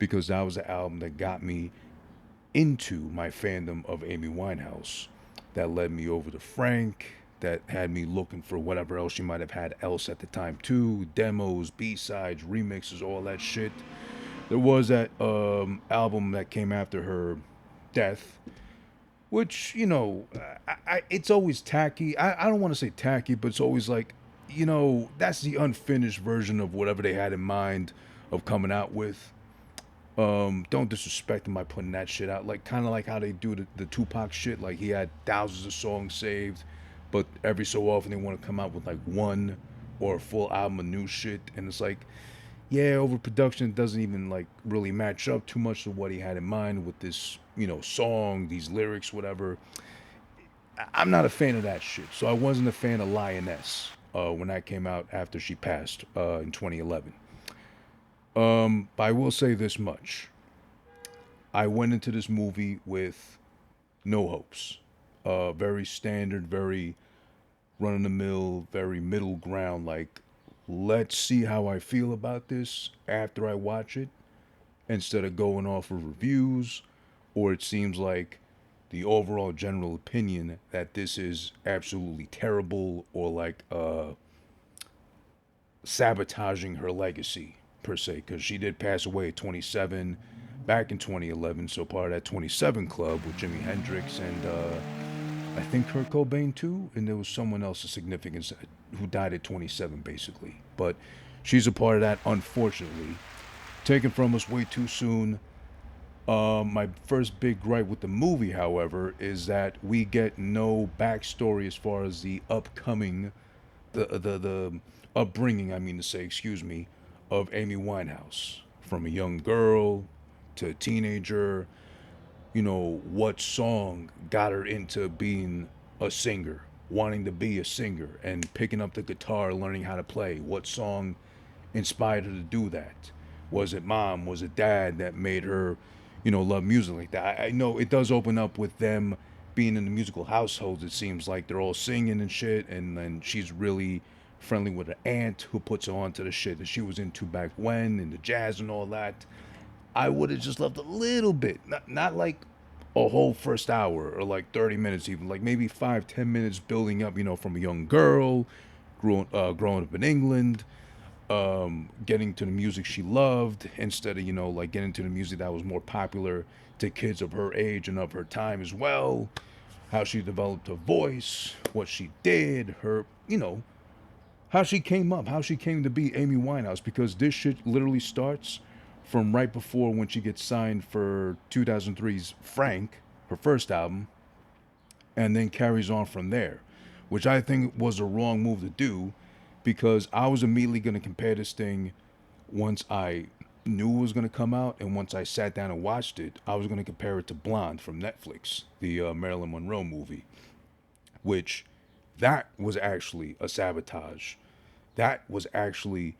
because that was the album that got me into my fandom of Amy Winehouse. That led me over to Frank. That had me looking for whatever else she might have had else at the time too. Demos, B-sides, remixes, all that shit. There was that album that came after her death, which it's always tacky. I don't want to say tacky, but it's always like, that's the unfinished version of whatever they had in mind of coming out with. Don't disrespect him by putting that shit out. Like kind of like how they do the Tupac shit. Like he had thousands of songs saved, but every so often they want to come out with like one or a full album of new shit, and it's like, yeah, overproduction doesn't even like really match up too much to what he had in mind with this, song, these lyrics, whatever. I'm not a fan of that shit. So I wasn't a fan of Lioness when that came out after she passed in 2011. But I will say this much: I went into this movie with no hopes. Very standard, very run of the mill, very middle ground. Like, let's see how I feel about this after I watch it, instead of going off of reviews, or it seems like the overall general opinion that this is absolutely terrible, or like sabotaging her legacy per se, because she did pass away at 27 back in 2011. So part of that 27 club with Jimi Hendrix and I think Kurt Cobain too, and there was someone else of significance who died at 27 basically. But she's a part of that, unfortunately. Taken from us way too soon. My first big gripe with the movie, however, is that we get no backstory as far as the upcoming, the upbringing. I mean to say, excuse me, of Amy Winehouse, from a young girl to a teenager. What song got her into being a singer, wanting to be a singer, and picking up the guitar, learning how to play. What song inspired her to do that? Was it mom? Was it dad that made her, love music like that? I know it does open up with them being in the musical households. It seems like they're all singing and shit, and then she's really friendly with her aunt who puts her on to the shit that she was into back when, and the jazz and all that. I would have just loved a little bit, not like a whole first hour or like 30 minutes, even like maybe 5-10 minutes building up, from a young girl, growing up in England, getting to the music she loved, instead of, like getting to the music that was more popular to kids of her age and of her time as well. How she developed her voice, what she did, her, how she came up, how she came to be Amy Winehouse, because this shit literally starts from right before when she gets signed for 2003's Frank, her first album, and then carries on from there, which I think was a wrong move to do, because I was immediately going to compare this thing once I knew it was going to come out, and once I sat down and watched it, I was going to compare it to Blonde from Netflix, the Marilyn Monroe movie, which that was actually a sabotage. That was actually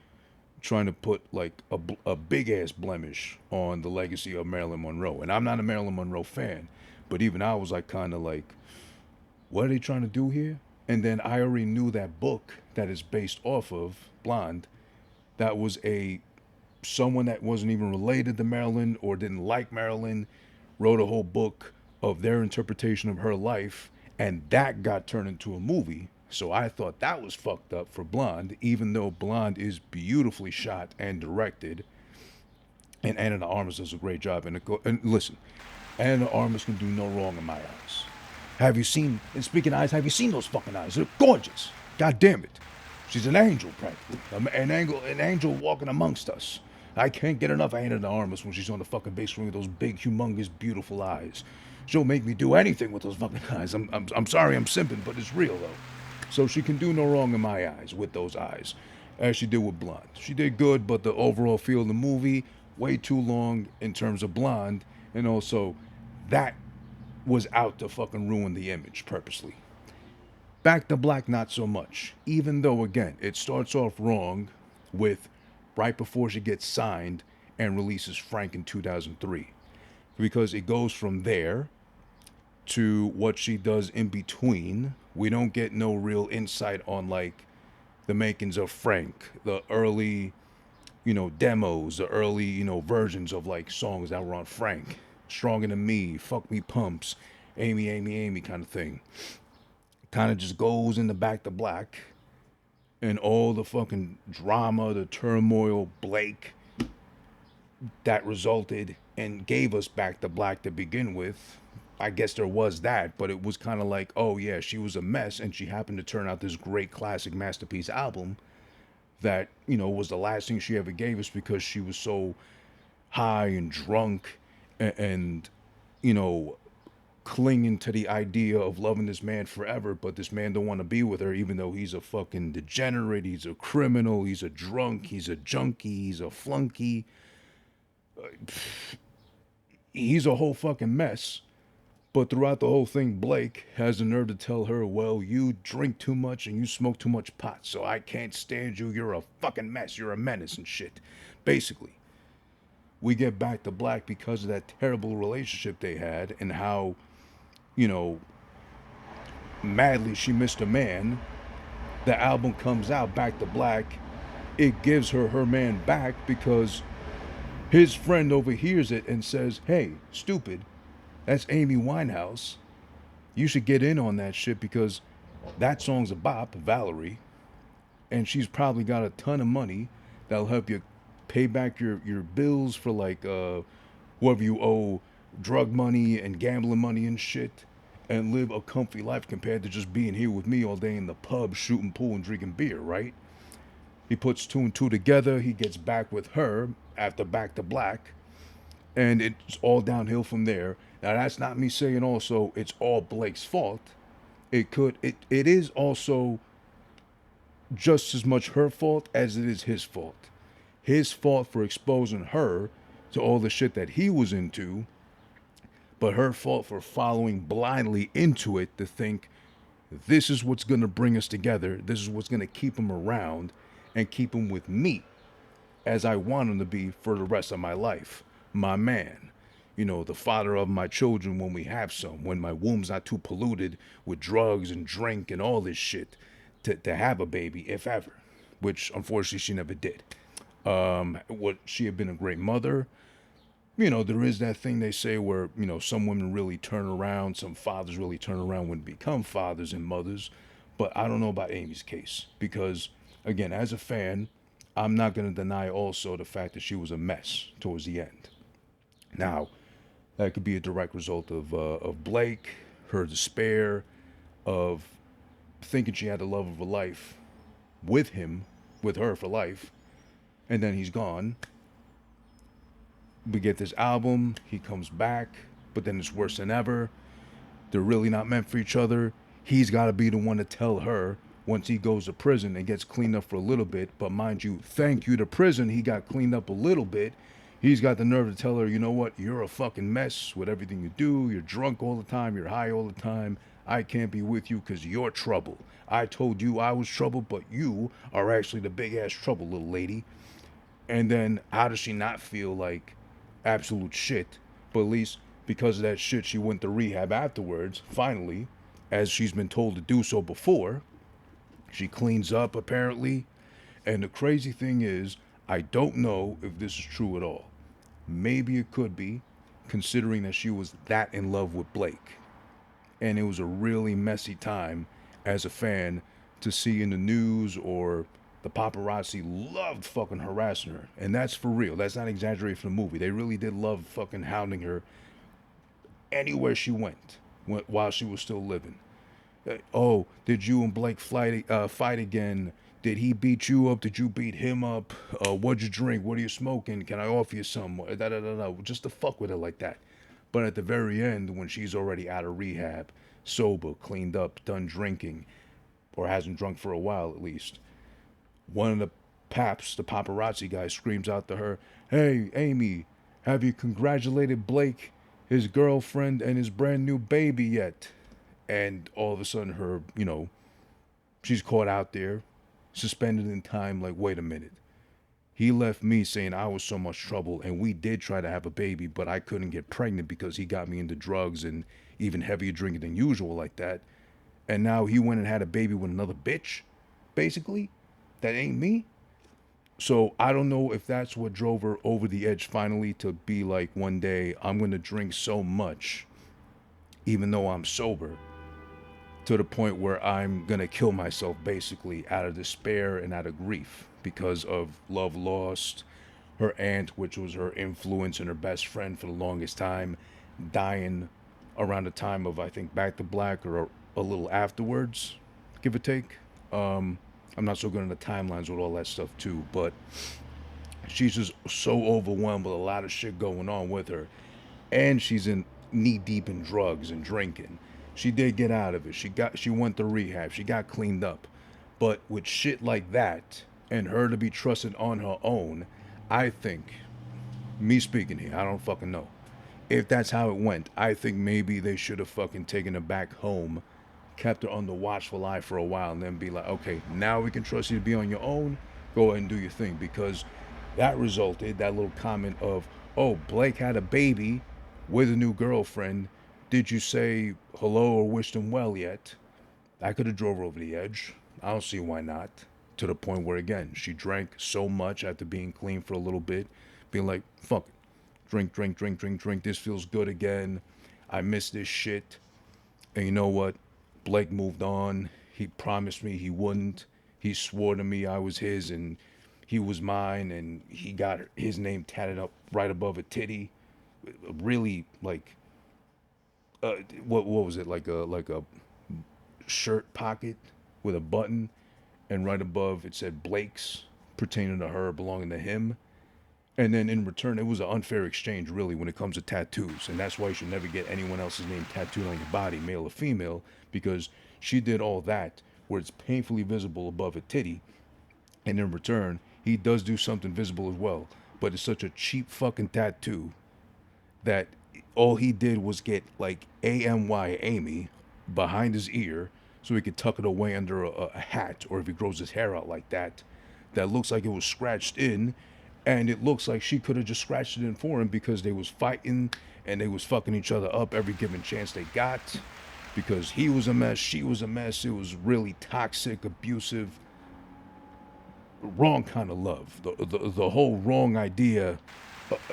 trying to put like a big ass blemish on the legacy of Marilyn Monroe. And I'm not a Marilyn Monroe fan, but even I was like kind of like, what are they trying to do here? And then I already knew that book that is based off of Blonde. That was a someone that wasn't even related to Marilyn or didn't like Marilyn wrote a whole book of their interpretation of her life, and that got turned into a movie. So I thought that was fucked up for Blonde, even though Blonde is beautifully shot and directed, and Anna de Armas does a great job. And listen, Anna de Armas can do no wrong in my eyes. Have you seen? And speaking of eyes, have you seen those fucking eyes? They're gorgeous. God damn it, she's an angel practically, an angel walking amongst us. I can't get enough of Anna de Armas when she's on the fucking big screen with those big, humongous, beautiful eyes. She'll make me do anything with those fucking eyes. I'm sorry I'm simping, but it's real though. So she can do no wrong in my eyes with those eyes, as she did with Blonde. She did good, but the overall feel of the movie, way too long in terms of Blonde, and also that was out to fucking ruin the image purposely. Back to Black, not so much. Even though, again, it starts off wrong with right before she gets signed and releases Frank in 2003. Because it goes from there to what she does in between. We don't get no real insight on like the makings of Frank, the early demos, the early, versions of like songs that were on Frank, Stronger Than Me, Fuck Me Pumps, Amy, Amy, Amy kind of thing. Kind of just goes in the back to black, and all the fucking drama, the turmoil, Blake, that resulted and gave us Back to Black to begin with. I guess there was that, but it was kind of like, oh yeah, she was a mess, and she happened to turn out this great classic masterpiece album that, was the last thing she ever gave us because she was so high and drunk and you know, clinging to the idea of loving this man forever, but this man don't want to be with her, even though he's a fucking degenerate, he's a criminal, he's a drunk, he's a junkie, he's a flunky, he's a whole fucking mess. But throughout the whole thing, Blake has the nerve to tell her, well, you drink too much and you smoke too much pot, so I can't stand you. You're a fucking mess. You're a menace and shit. Basically, we get back to black because of that terrible relationship they had and how, you know, madly she missed a man. The album comes out, Back to Black. It gives her her man back because his friend overhears it and says, hey, stupid, that's Amy Winehouse. You should get in on that shit because that song's a bop, Valerie, and she's probably got a ton of money that'll help you pay back your bills for like whoever you owe drug money and gambling money and shit, and live a comfy life compared to just being here with me all day in the pub shooting pool and drinking beer, right? He puts two and two together. He gets back with her after Back to Black, and it's all downhill from there. Now that's not me saying also it's all Blake's fault. It is also just as much her fault as it is his fault. His fault for exposing her to all the shit that he was into, but her fault for following blindly into it to think this is what's going to bring us together. This is what's going to keep him around and keep him with me as I want him to be for the rest of my life. My man, the father of my children when we have some, when my womb's not too polluted with drugs and drink and all this shit to have a baby, if ever, which unfortunately she never did. What she had been a great mother. There is that thing they say where, some women really turn around, some fathers really turn around when they become fathers and mothers. But I don't know about Amy's case because, again, as a fan, I'm not going to deny also the fact that she was a mess towards the end. Now, that could be a direct result of Blake, her despair, of thinking she had the love of her life with him, with her for life, and then he's gone. We get this album, he comes back, but then it's worse than ever. They're really not meant for each other. He's got to be the one to tell her once he goes to prison and gets cleaned up for a little bit. But mind you, thank you to prison, he got cleaned up a little bit. He's got the nerve to tell her, you know what, you're a fucking mess with everything you do. You're drunk all the time. You're high all the time. I can't be with you because you're trouble. I told you I was trouble, but you are actually the big ass trouble, little lady. And then how does she not feel like absolute shit? But at least because of that shit, she went to rehab afterwards, finally, as she's been told to do so before. She cleans up, apparently. And the crazy thing is, I don't know if this is true at all. Maybe it could be, considering that she was that in love with Blake. And it was a really messy time as a fan to see in the news or the paparazzi loved fucking harassing her. And that's for real. That's not exaggerated from the movie. They really did love fucking hounding her anywhere she went while she was still living. Oh, did you and Blake fight again? Did he beat you up? Did you beat him up? What'd you drink? What are you smoking? Can I offer you some? Just to fuck with her like that. But at the very end, when she's already out of rehab, sober, cleaned up, done drinking, or hasn't drunk for a while at least, one of the paps, the paparazzi guy, screams out to her, hey, Amy, have you congratulated Blake, his girlfriend, and his brand new baby yet? And all of a sudden her, she's caught out there, suspended in time, like, wait a minute. He left me saying I was so much trouble, and we did try to have a baby, but I couldn't get pregnant because he got me into drugs and even heavier drinking than usual like that. And now he went and had a baby with another bitch, basically? That ain't me? So I don't know if that's what drove her over the edge finally to be like, one day I'm gonna drink so much, even though I'm sober, to the point where I'm gonna kill myself basically out of despair and out of grief because of love lost, her aunt, which was her influence and her best friend for the longest time, dying around the time of, I think, Back to Black, or a little afterwards, give or take. I'm not so good on the timelines with all that stuff too, but she's just so overwhelmed with a lot of shit going on with her, and she's in knee deep in drugs and drinking. She did get out of it. She went to rehab. She got cleaned up. But with shit like that and her to be trusted on her own, I think, me speaking here, I don't fucking know. If that's how it went, I think maybe they should have fucking taken her back home, kept her under watchful eye for a while, and then be like, okay, now we can trust you to be on your own. Go ahead and do your thing. Because that resulted, that little comment of, oh, Blake had a baby with a new girlfriend. Did you say hello or wish them well yet? That could have drove her over the edge. I don't see why not. To the point where, again, she drank so much after being clean for a little bit, being like, fuck it. Drink, drink, drink, drink, drink. This feels good again. I miss this shit. And you know what? Blake moved on. He promised me he wouldn't. He swore to me I was his and he was mine, and he got his name tatted up right above a titty. Really, like, what was it, like a shirt pocket with a button, and right above it said Blake's, pertaining to her, belonging to him. And then in return, it was an unfair exchange, really, when it comes to tattoos. And that's why you should never get anyone else's name tattooed on your body, male or female, because she did all that where it's painfully visible above a titty. And in return, he does do something visible as well. But it's such a cheap fucking tattoo that all he did was get like AMY Amy behind his ear so he could tuck it away under a hat, or if he grows his hair out like that, that looks like it was scratched in, and it looks like she could have just scratched it in for him because they was fighting and they was fucking each other up every given chance they got, because he was a mess, she was a mess. It was really toxic, abusive, wrong kind of love. The whole wrong idea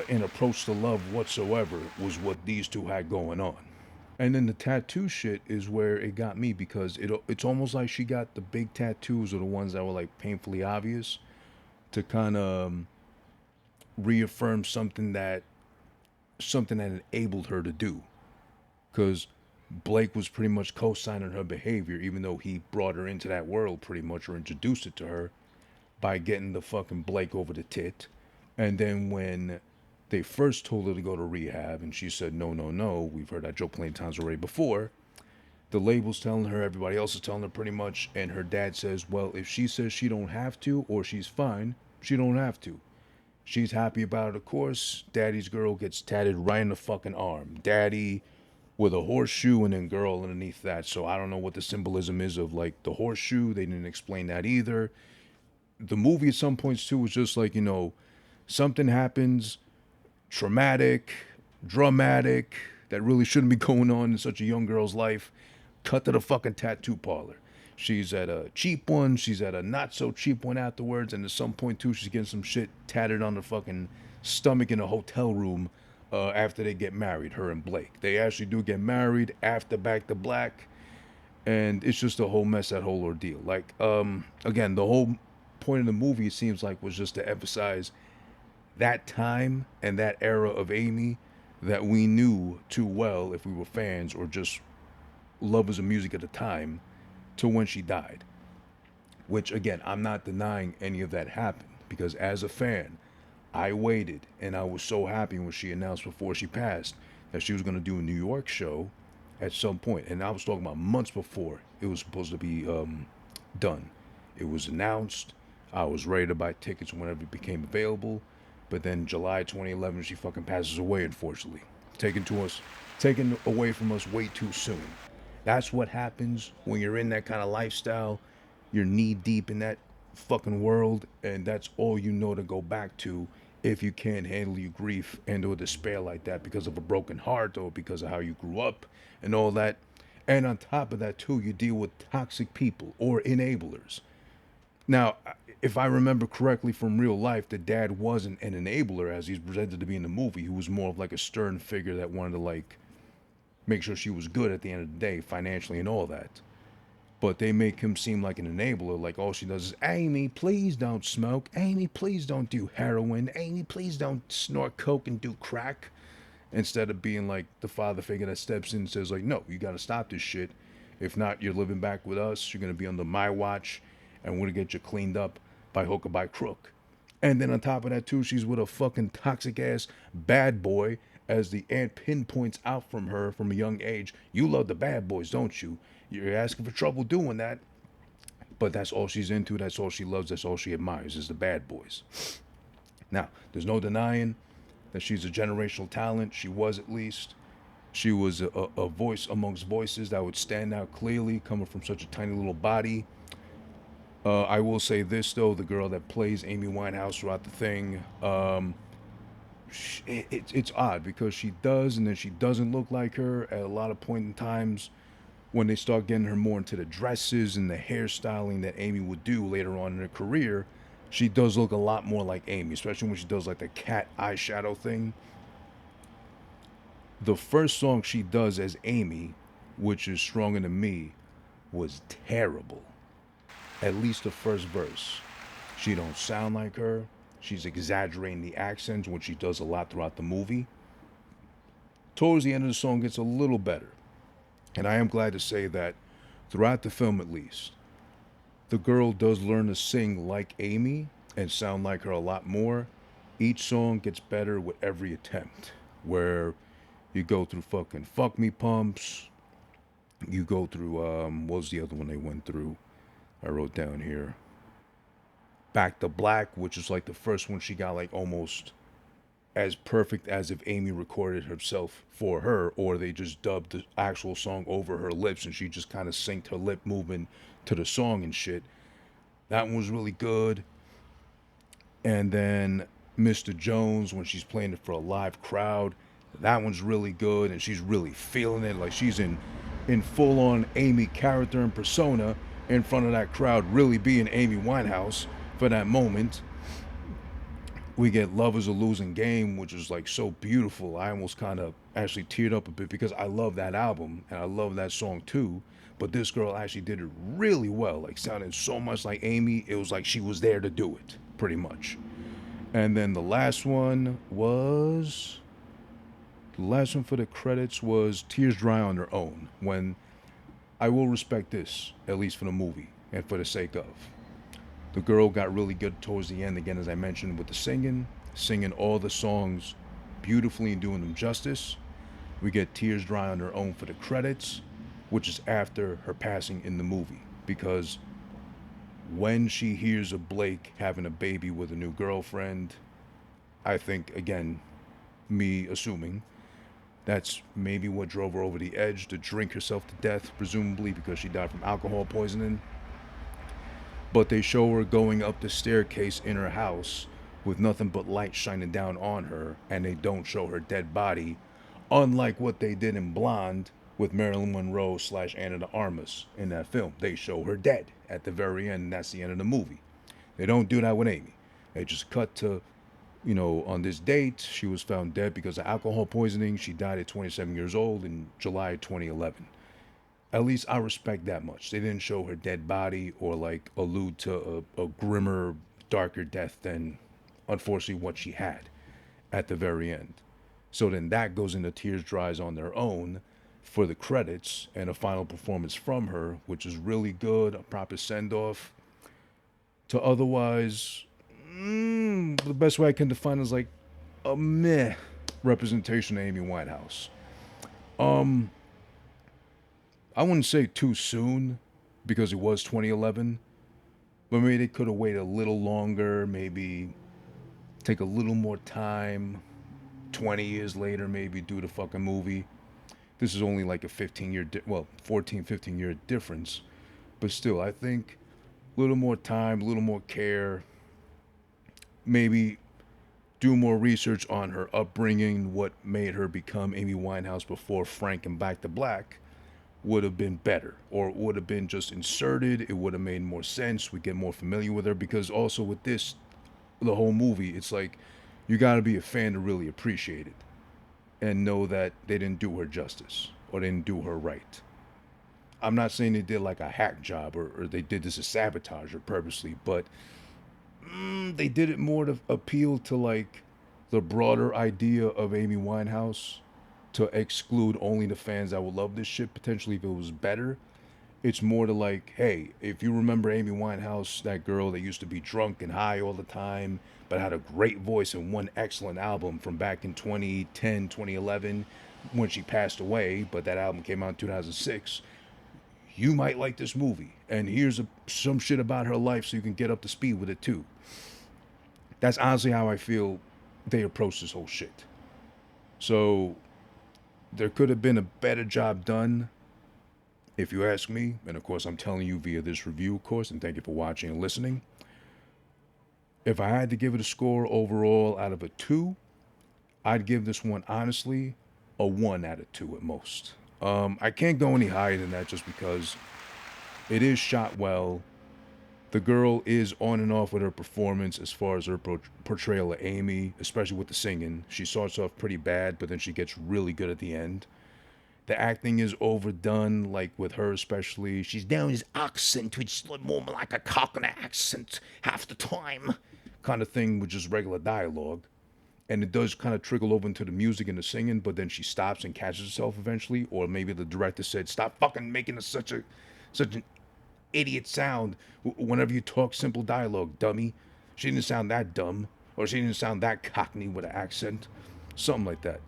and approach to love whatsoever was what these two had going on. And then the tattoo shit is where it got me, because it's almost like she got the big tattoos, or the ones that were like painfully obvious, to kind of reaffirm something that enabled her to do. Because Blake was pretty much co-signing her behavior, even though he brought her into that world pretty much, or introduced it to her, by getting the fucking Blake over the tit. And then when they first told her to go to rehab and she said, no, no, no, we've heard that joke plenty of times already before, the label's telling her, everybody else is telling her pretty much, and her dad says, well, if she says she don't have to, or she's fine, she don't have to. She's happy about it, of course. Daddy's girl gets tatted right in the fucking arm. Daddy with a horseshoe, and then girl underneath that. So I don't know what the symbolism is of like the horseshoe. They didn't explain that either. The movie at some points too was just like, something happens, traumatic, dramatic, that really shouldn't be going on in such a young girl's life. Cut to the fucking tattoo parlor. She's at a cheap one, she's at a not so cheap one afterwards, and at some point too, she's getting some shit tatted on her fucking stomach in a hotel room after they get married, her and Blake. They actually do get married after Back to Black, and it's just a whole mess, that whole ordeal. Like, again, the whole point of the movie, it seems like, was just to emphasize that time and that era of Amy that we knew too well if we were fans or just lovers of music at the time, to when she died. Which, again, I'm not denying any of that happened, because as a fan, I waited and I was so happy when she announced before she passed that she was going to do a New York show at some point. And I was talking about months before it was supposed to be done. It was announced. I was ready to buy tickets whenever it became available. But then July 2011, she fucking passes away, unfortunately. Taken away from us way too soon. That's what happens when you're in that kind of lifestyle. You're knee deep in that fucking world, and that's all you know to go back to if you can't handle your grief and or despair like that because of a broken heart or because of how you grew up and all that. And on top of that too, you deal with toxic people or enablers. Now, if I remember correctly from real life, the dad wasn't an enabler as he's presented to be in the movie. He was more of like a stern figure that wanted to like make sure she was good at the end of the day, financially and all that. But they make him seem like an enabler, like all she does is, Amy, please don't smoke. Amy, please don't do heroin. Amy, please don't snort coke and do crack. Instead of being like the father figure that steps in and says, like, no, you got to stop this shit. If not, you're living back with us. You're going to be under my watch, and we're going to get you cleaned up by hook or by crook. And then on top of that, too, she's with a fucking toxic ass bad boy, as the aunt pinpoints out from her from a young age. You love the bad boys, don't you? You're asking for trouble doing that. But that's all she's into. That's all she loves. That's all she admires is the bad boys. Now, there's no denying that she's a generational talent. She was, at least. She was a voice amongst voices that would stand out clearly coming from such a tiny little body. I will say this, though, the girl that plays Amy Winehouse throughout the thing, it's odd because she does and then she doesn't look like her at a lot of point in times when they start getting her more into the dresses and the hairstyling that Amy would do later on in her career. She does look a lot more like Amy, especially when she does like the cat eyeshadow thing. The first song she does as Amy, which is Stronger Than Me, was terrible. At least the first verse. She don't sound like her. She's exaggerating the accents, which she does a lot throughout the movie. Towards the end of the song, it gets a little better. And I am glad to say that throughout the film, at least, the girl does learn to sing like Amy and sound like her a lot more. Each song gets better with every attempt. Where you go through fucking Fuck Me Pumps. You go through, what was the other one they went through? I wrote down here. Back to Black, which is like the first one she got like almost as perfect as if Amy recorded herself for her, or they just dubbed the actual song over her lips and she just kind of synced her lip movement to the song and shit. That one was really good. And then Mr. Jones, when she's playing it for a live crowd, that one's really good and she's really feeling it. Like she's in full on Amy character and persona in front of that crowd, really being Amy Winehouse for that moment. We get Love Is a Losing Game, which is like so beautiful. I almost kind of actually teared up a bit because I love that album and I love that song too. But this girl actually did it really well, like sounded so much like Amy. It was like she was there to do it, pretty much. And then the last one for the credits was Tears Dry on Their Own. When I will respect this, at least for the movie and for the sake of. The girl got really good towards the end, again, as I mentioned, with the singing all the songs beautifully and doing them justice. We get Tears Dry on Her Own for the credits, which is after her passing in the movie. Because when she hears of Blake having a baby with a new girlfriend, I think, again, me assuming, that's maybe what drove her over the edge to drink herself to death, presumably because she died from alcohol poisoning. But they show her going up the staircase in her house with nothing but light shining down on her, and they don't show her dead body, unlike what they did in Blonde with Marilyn Monroe / Anna de Armas in that film. They show her dead at the very end, and that's the end of the movie. They don't do that with Amy. They just cut to, on this date, she was found dead because of alcohol poisoning. She died at 27 years old in July 2011. At least I respect that much. They didn't show her dead body or like allude to a grimmer, darker death than unfortunately what she had at the very end. So then that goes into Tears Dries on Their Own for the credits and a final performance from her, which is really good, a proper send-off to otherwise, the best way I can define it is like a meh representation of Amy Winehouse. I wouldn't say too soon because it was 2011, but maybe they could have waited a little longer, maybe take a little more time, 20 years later, maybe do the fucking movie. This is only like a 14, 15 year difference, but still, I think a little more time, a little more care, maybe do more research on her upbringing, what made her become Amy Winehouse before Frank and Back to Black. would have been better, or would have been just inserted. It would have made more sense. We get more familiar with her, because also with this, the whole movie, it's like you got to be a fan to really appreciate it and know that they didn't do her justice or they didn't do her right. I'm not saying they did like a hack job, or they did this to sabotage her purposely, but they did it more to appeal to like the broader idea of Amy Winehouse, to exclude only the fans that would love this shit potentially if it was better. It's more to like, hey, if you remember Amy Winehouse, that girl that used to be drunk and high all the time, but had a great voice and one excellent album from back in 2010, 2011, when she passed away, but that album came out in 2006. You might like this movie, and here's some shit about her life so you can get up to speed with it too. That's honestly how I feel they approach this whole shit. So there could have been a better job done, if you ask me. And of course, I'm telling you via this review, of course, and thank you for watching and listening. If I had to give it a score overall out of a 2, I'd give this one, honestly, a 1 out of 2 at most. I can't go any higher than that just because it is shot well. The girl is on and off with her performance as far as her portrayal of Amy, especially with the singing. She starts off pretty bad, but then she gets really good at the end. The acting is overdone, like with her especially. She's down this accent, which is more like a Cockney accent half the time, kind of thing with just regular dialogue. And it does kind of trickle over into the music and the singing, but then she stops and catches herself eventually. Or maybe the director said, stop fucking making such an idiot sound whenever you talk simple dialogue, dummy. She didn't sound that dumb, or she didn't sound that Cockney with an accent. Something like that.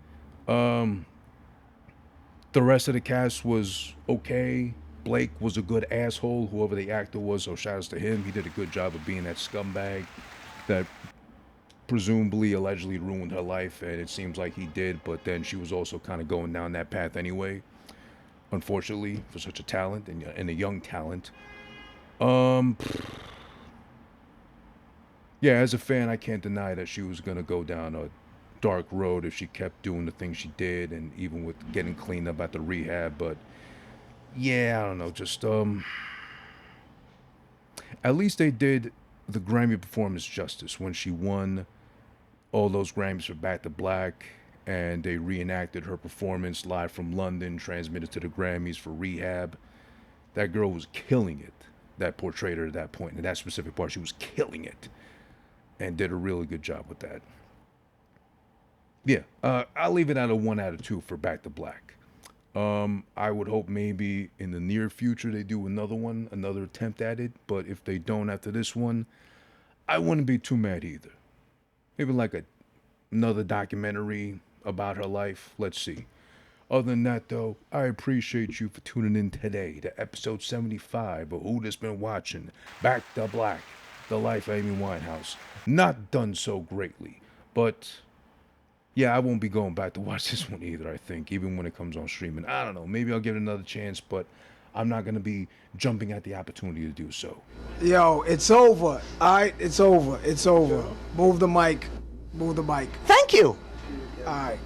The rest of the cast was okay. Blake was a good asshole, whoever the actor was, so shout outs to him. He did a good job of being that scumbag that presumably, allegedly ruined her life, and it seems like he did, but then she was also kind of going down that path anyway, unfortunately, for such a talent, and a young talent. Yeah, as a fan, I can't deny that she was going to go down a dark road if she kept doing the things she did, and even with getting cleaned up at the rehab, but yeah, I don't know, just, at least they did the Grammy performance justice when she won all those Grammys for Back to Black, and they reenacted her performance live from London, transmitted to the Grammys for Rehab. That girl was killing it, that portrayed her at that point, in that specific part, she was killing it, and did a really good job with that. Yeah, I'll leave it at a 1 out of 2 for Back to Black. I would hope maybe in the near future they do another one, another attempt at it. But if they don't after this one, I wouldn't be too mad either. Maybe like another documentary about her life. Let's see. Other than that, though, I appreciate you for tuning in today to episode 75 of Who This Been Watching, Back to Black, The Life of Amy Winehouse. Not done so greatly, but yeah, I won't be going back to watch this one either, I think, even when it comes on streaming. I don't know, maybe I'll give it another chance, but I'm not going to be jumping at the opportunity to do so. Yo, it's over. All right, it's over. It's over. Move the mic. Move the mic. Thank you. All right.